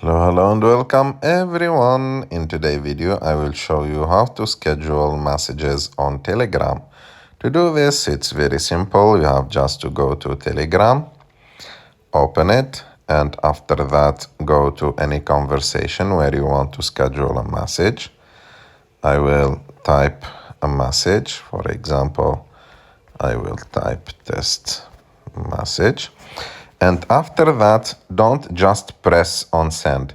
Hello and welcome everyone. In today's video I will show you how to schedule messages on Telegram. To do this it's very simple. You have just to go to Telegram, open it, and after that go to any conversation where you want to schedule a message. I will type a message. For example, I will type test message. And after that, don't just press on send,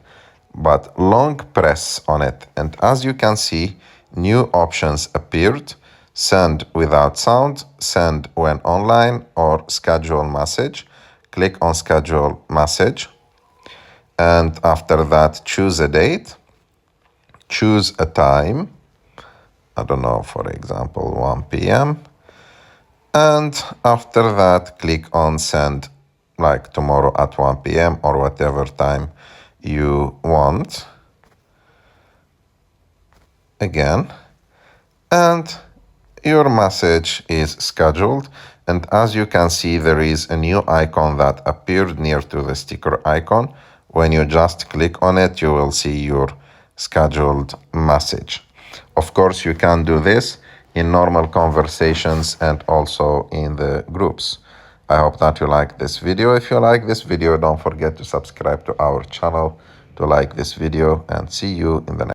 but long press on it. And as you can see, new options appeared: send without sound, send when online, or schedule message. Click on schedule message. And after that, choose a date, choose a time. I don't know, for example, 1 p.m. And after that, click on send, like tomorrow at 1 p.m. or whatever time you want. Again. And your message is scheduled. And as you can see, there is a new icon that appeared near to the sticker icon. When you just click on it, you will see your scheduled message. Of course, you can do this in normal conversations and also in the groups. I hope that you like this video. If you like this video, don't forget to subscribe to our channel, to like this video, and see you in the next.